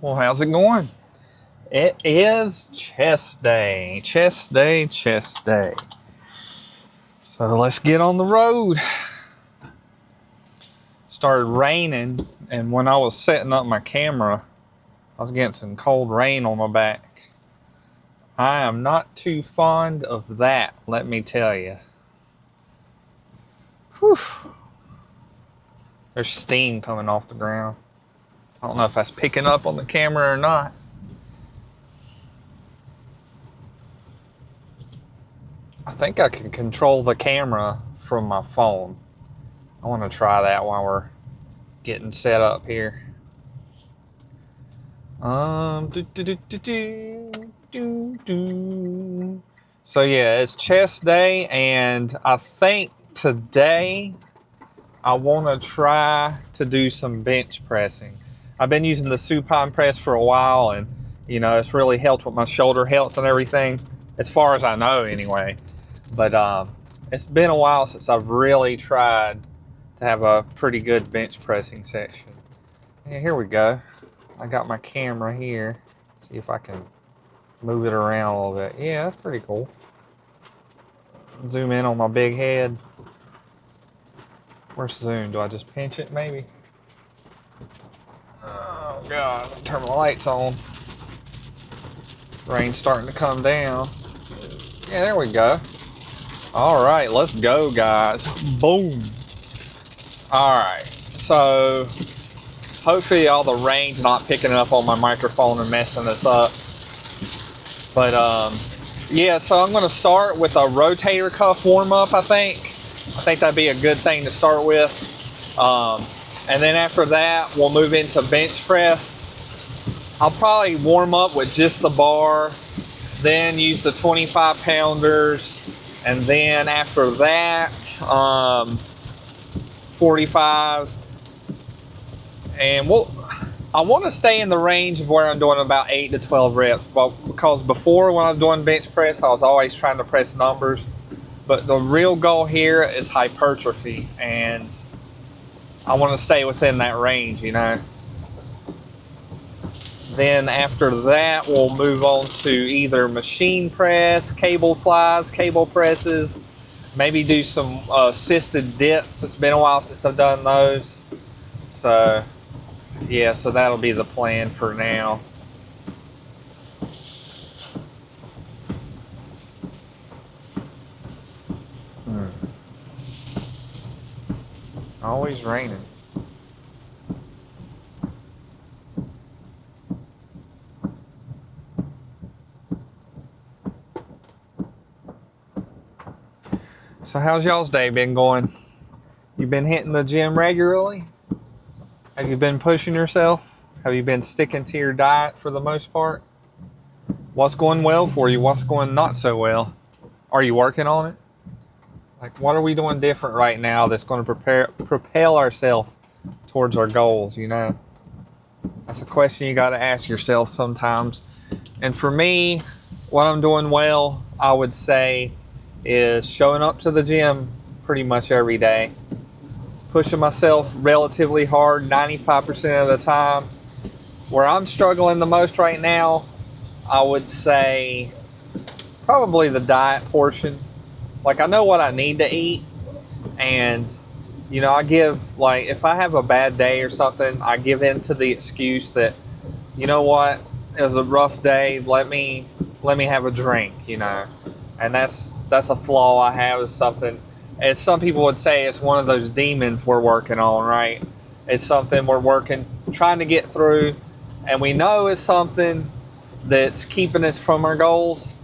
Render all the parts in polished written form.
Well, how's it going? It is chest day. Chest day, chest day. So let's get on the road. Started raining, and when I was setting up my camera, I was getting some cold rain on my back. I am not too fond of that, let me tell you. Whew. There's steam coming off the ground. I don't know if that's picking up on the camera or not. I think I can control the camera from my phone. I want to try that while we're getting set up here. So yeah, it's chest day, and I think today I want to try to do some bench pressing. I've been using the supine press for a while, and it's really helped with my shoulder health and everything, as far as I know anyway. But it's been a while since I've really tried to have a pretty good bench pressing section. Yeah, here we go. I got my camera here. See if I can move it around a little bit. Yeah, that's pretty cool. Zoom in on my big head. Where's zoom? Do I just pinch it maybe? Oh God, turn my lights on. Rain's starting to come down. Yeah, there we go. All right, let's go, guys. Boom. All right, so hopefully all the rain's not picking up on my microphone and messing us up. But yeah, so I'm going to start with a rotator cuff warm-up, I think. I think that'd be a good thing to start with. And then after that, we'll move into bench press. I'll probably warm up with just the bar, then use the 25 pounders, and then after that, 45s. And I want to stay in the range of where I'm doing about 8 to 12 reps, because before, when I was doing bench press, I was always trying to press numbers. But the real goal here is hypertrophy, and I want to stay within that range, Then after that, we'll move on to either machine press, cable flies, cable presses, maybe do some assisted dips. It's been a while since I've done those. So yeah, so that'll be the plan for now. Always raining. So how's y'all's day been going? You been hitting the gym regularly? Have you been pushing yourself? Have you been sticking to your diet for the most part? What's going well for you? What's going not so well? Are you working on it? Like, what are we doing different right now that's going to propel ourselves towards our goals, That's a question you got to ask yourself sometimes. And for me, what I'm doing well, I would say, is showing up to the gym pretty much every day. Pushing myself relatively hard 95% of the time. Where I'm struggling the most right now, I would say probably the diet portion. Like, I know what I need to eat, and I give, like, if I have a bad day or something, I give in to the excuse that, you know what, it was a rough day, let me have a drink, and that's a flaw I have. Is something, as some people would say, it's one of those demons we're working on, right? It's something we're trying to get through, and we know it's something that's keeping us from our goals.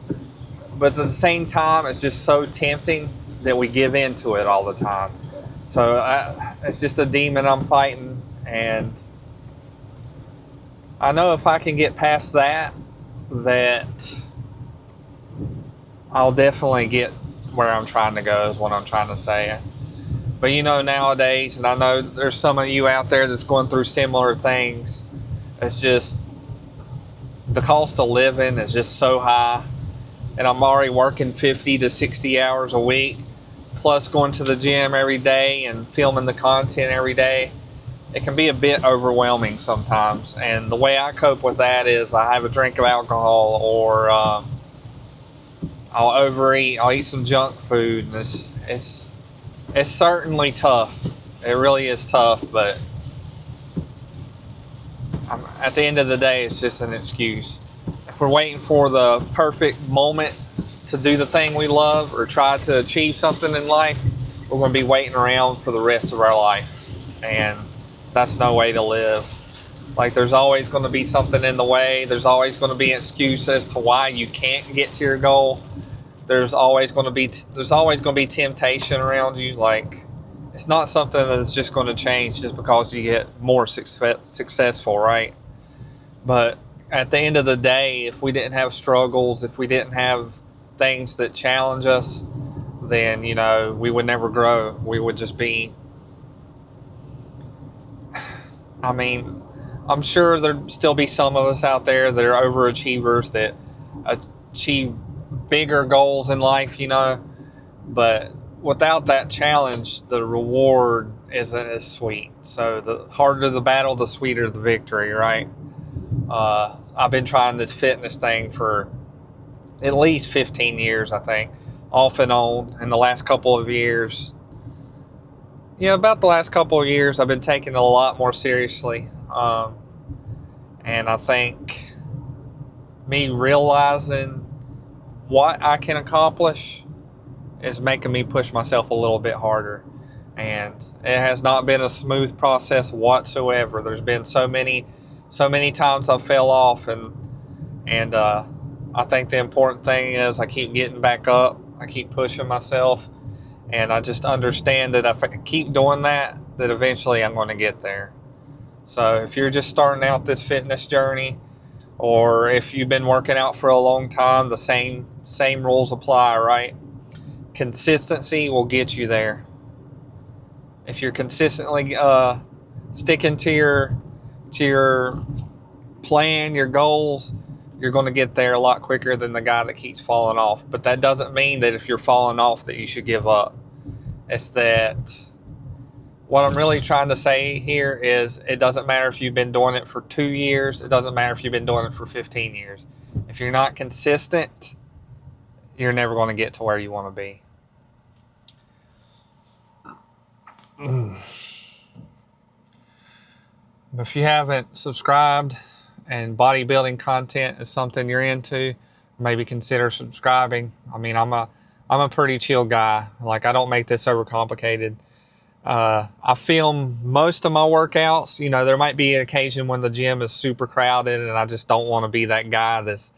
But at the same time, it's just so tempting that we give in to it all the time. So it's just a demon I'm fighting. And I know if I can get past that I'll definitely get where I'm trying to go, is what I'm trying to say. But nowadays, and I know there's some of you out there that's going through similar things, it's just the cost of living is just so high. And I'm already working 50 to 60 hours a week, plus going to the gym every day and filming the content every day. it can be a bit overwhelming sometimes. And the way I cope with that is I have a drink of alcohol, or I'll overeat. I'll eat some junk food, and it's certainly tough. It really is tough, but at the end of the day, it's just an excuse. If we're waiting for the perfect moment to do the thing we love or try to achieve something in life, we're going to be waiting around for the rest of our life. And that's no way to live. Like, there's always going to be something in the way. There's always going to be an excuse as to why you can't get to your goal. There's always going to be temptation around you. Like, it's not something that's just going to change just because you get more successful, right? But at the end of the day, if we didn't have struggles, if we didn't have things that challenge us, then, you know, we would never grow. We would just be, I mean, I'm sure there'd still be some of us out there that are overachievers that achieve bigger goals in life, you know, but without that challenge, the reward isn't as sweet. So the harder the battle, the sweeter the victory, right? I've been trying this fitness thing for at least 15 years, I think, off and on. In the last couple of years, about the last couple of years, I've been taking it a lot more seriously. And I think me realizing what I can accomplish is making me push myself a little bit harder. And it has not been a smooth process whatsoever. There's been so many times I fell off, and I think the important thing is I keep getting back up. I keep pushing myself, and I just understand that if I keep doing that, that eventually I'm going to get there. So if you're just starting out this fitness journey, or if you've been working out for a long time, the same rules apply, right? Consistency will get you there. If you're consistently sticking to your plan, your goals, you're going to get there a lot quicker than the guy that keeps falling off. But that doesn't mean that if you're falling off that you should give up. It's that what I'm really trying to say here is it doesn't matter if you've been doing it for 2 years. It doesn't matter if you've been doing it for 15 years. If you're not consistent, you're never going to get to where you want to be. If you haven't subscribed and bodybuilding content is something you're into, maybe consider subscribing. I mean, I'm a pretty chill guy. Like, I don't make this overcomplicated. I film most of my workouts. You know, there might be an occasion when the gym is super crowded and I just don't want to be that guy that's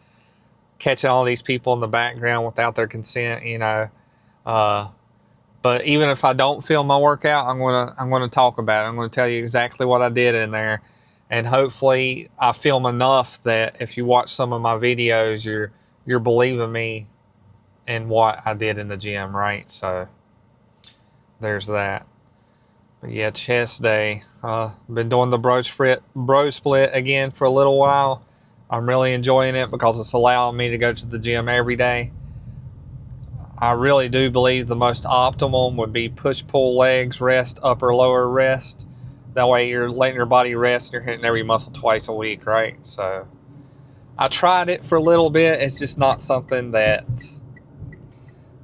catching all these people in the background without their consent, you know. But even if I don't film my workout, I'm gonna talk about it. I'm gonna tell you exactly what I did in there, and hopefully I film enough that if you watch some of my videos, you're believing me in what I did in the gym, right? So there's that. But yeah, chest day. Been doing the bro split again for a little while. I'm really enjoying it because it's allowing me to go to the gym every day. I really do believe the most optimum would be push-pull legs, rest, upper, lower, rest. That way you're letting your body rest and you're hitting every muscle twice a week, right? So I tried it for a little bit. It's just not something that...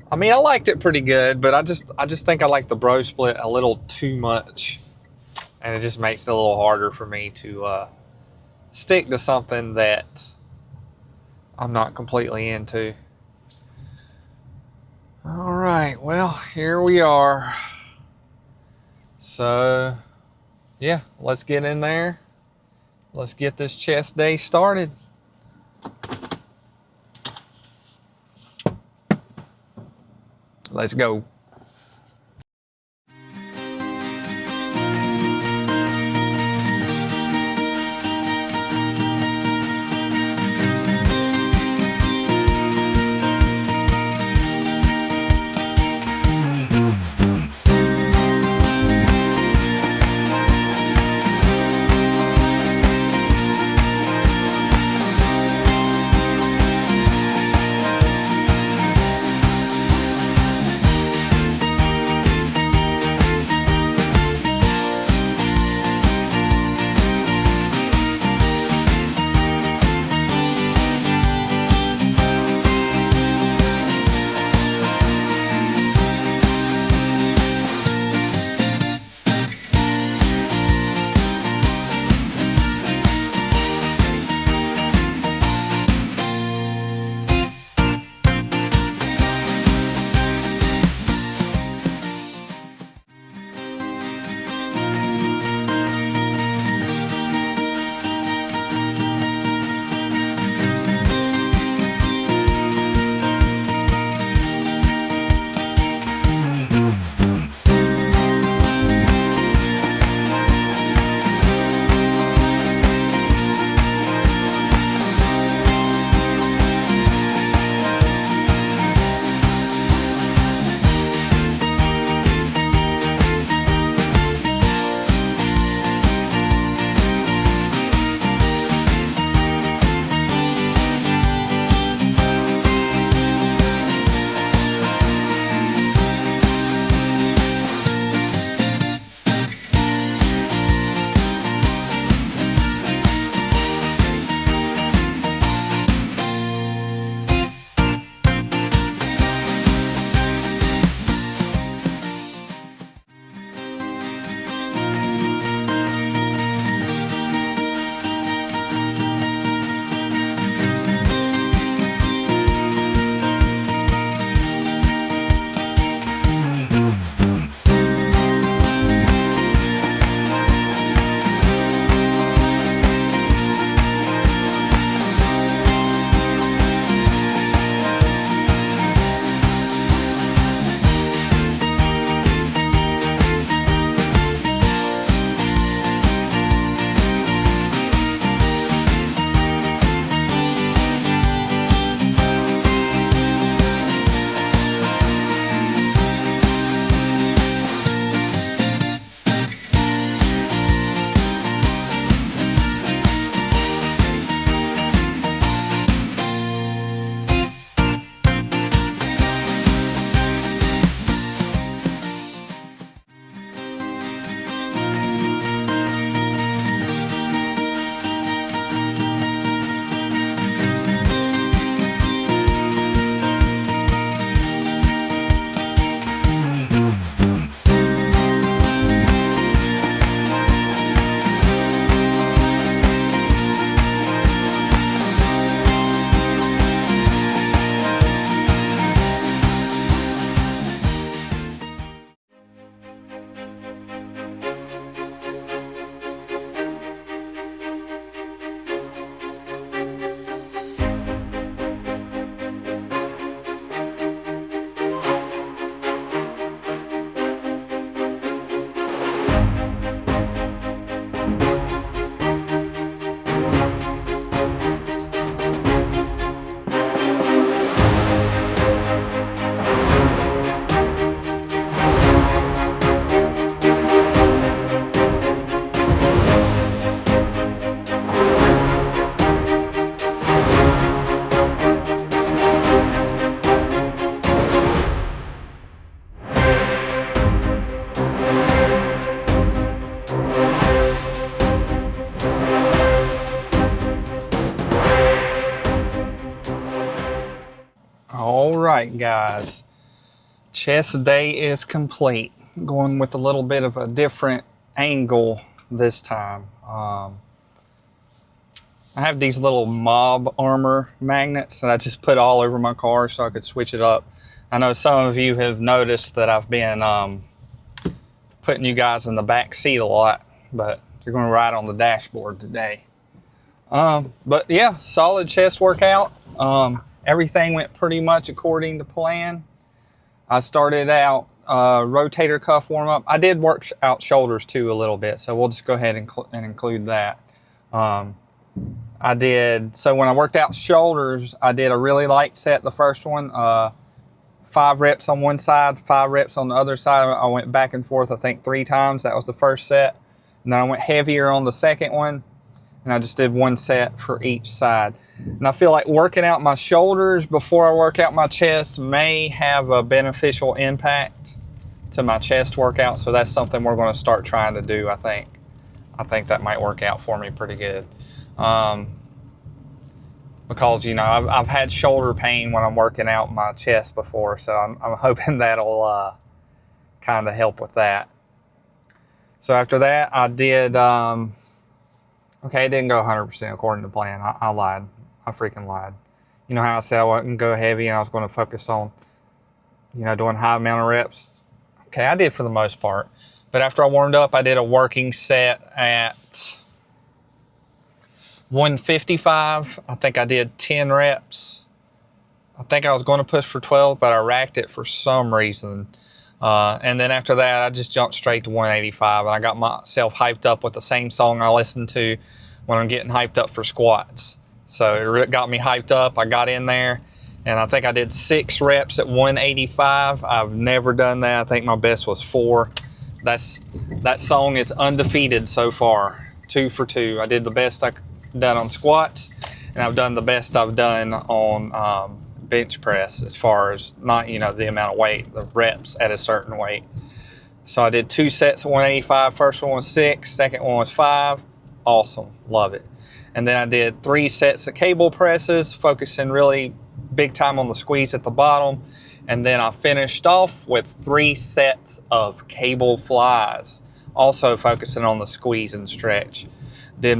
I mean, I liked it pretty good, but I just think I like the bro split a little too much. And it just makes it a little harder for me to stick to something that I'm not completely into. All right, well, here we are. So, yeah, let's get in there. Let's get this chest day started. Let's go. right, guys. Chest day is complete. Going with a little bit of a different angle this time. I have these little mob armor magnets that I just put all over my car so I could switch it up. I know some of you have noticed that I've been putting you guys in the back seat a lot, but you're going to ride on the dashboard today. But yeah, solid chest workout. Everything went pretty much according to plan. I started out rotator cuff warm up. I did work out shoulders too a little bit, so we'll just go ahead and include that. So when I worked out shoulders, I did a really light set, the first one, 5 reps on one side, 5 reps on the other side. I went back and forth, I think 3 times. That was the first set. And then I went heavier on the second one, and I just did 1 set for each side. And I feel like working out my shoulders before I work out my chest may have a beneficial impact to my chest workout. So that's something we're going to start trying to do, I think. I think that might work out for me pretty good. Because, you know, I've had shoulder pain when I'm working out my chest before. So I'm hoping that'll kind of help with that. So after that, I did... Okay, it didn't go 100% according to plan. I lied. I freaking lied. You know how I said I wasn't go heavy and I was going to focus on, you know, doing high amount of reps? Okay, I did for the most part. But after I warmed up, I did a working set at 155. I think I did 10 reps. I think I was going to push for 12, but I racked it for some reason. And then after that, I just jumped straight to 185, and I got myself hyped up with the same song I listen to when I'm getting hyped up for squats. So it got me hyped up. I got in there, and I think I did 6 reps at 185. I've never done that. I think my best was 4. That song is undefeated so far, 2 for 2. I did the best I've done on squats, and I've done the best I've done on bench press, as far as not, you know, the amount of weight, the reps at a certain weight. So I did 2 sets at 185. First one was 6, second one was 5. Awesome, love it. And then I did 3 sets of cable presses, focusing really big time on the squeeze at the bottom. And then I finished off with 3 sets of cable flies, also focusing on the squeeze and stretch. Did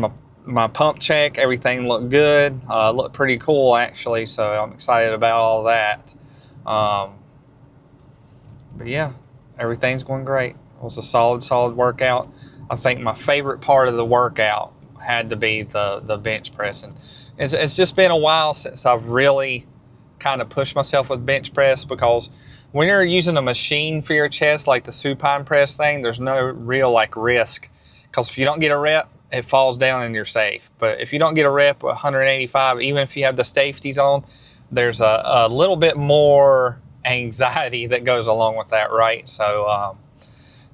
my pump check, everything looked good, looked pretty cool actually, so I'm excited about all that. But yeah, everything's going great. It was a solid workout. I think my favorite part of the workout had to be the bench pressing. It's just been a while since I've really kind of pushed myself with bench press, because when you're using a machine for your chest, like the supine press thing, there's no real like risk, because if you don't get a rep, it falls down and you're safe. But if you don't get a rep at 185, even if you have the safeties on, there's a little bit more anxiety that goes along with that, right? So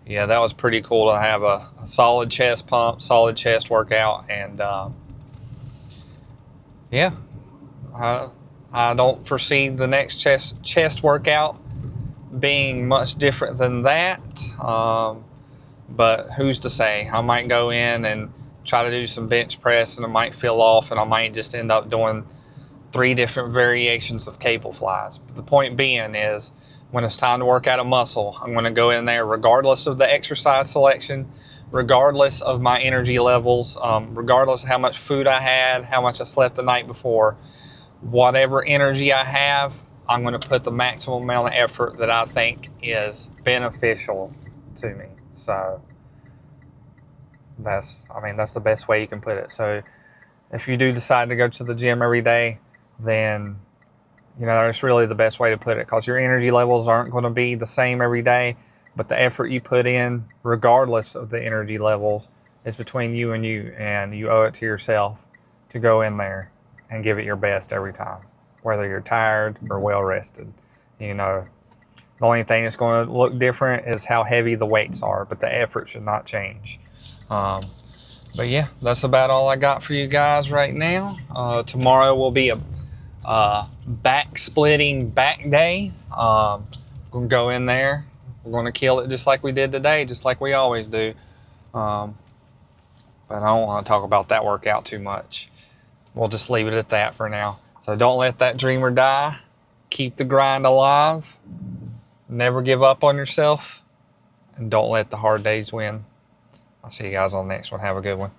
yeah, that was pretty cool to have a solid chest pump, solid chest workout. And yeah, I don't foresee the next chest workout being much different than that. But who's to say? I might go in and try to do some bench press, and it might feel off, and I might just end up doing 3 different variations of cable flies. But the point being is, when it's time to work out a muscle, I'm going to go in there regardless of the exercise selection, regardless of my energy levels, regardless of how much food I had, how much I slept the night before. Whatever energy I have, I'm going to put the maximum amount of effort that I think is beneficial to me. So that's the best way you can put it. So if you do decide to go to the gym every day, then, you know, that's really the best way to put it, because your energy levels aren't going to be the same every day, but the effort you put in, regardless of the energy levels, is between you, and you owe it to yourself to go in there and give it your best every time, whether you're tired or well rested. You know, the only thing that's going to look different is how heavy the weights are, but the effort should not change. But yeah, that's about all I got for you guys right now. Tomorrow will be a back splitting back day. We're going to go in there. We're going to kill it just like we did today, just like we always do. But I don't want to talk about that workout too much. We'll just leave it at that for now. So don't let that dreamer die. keep the grind alive, never give up on yourself, and don't let the hard days win. I'll see you guys on the next one. Have a good one.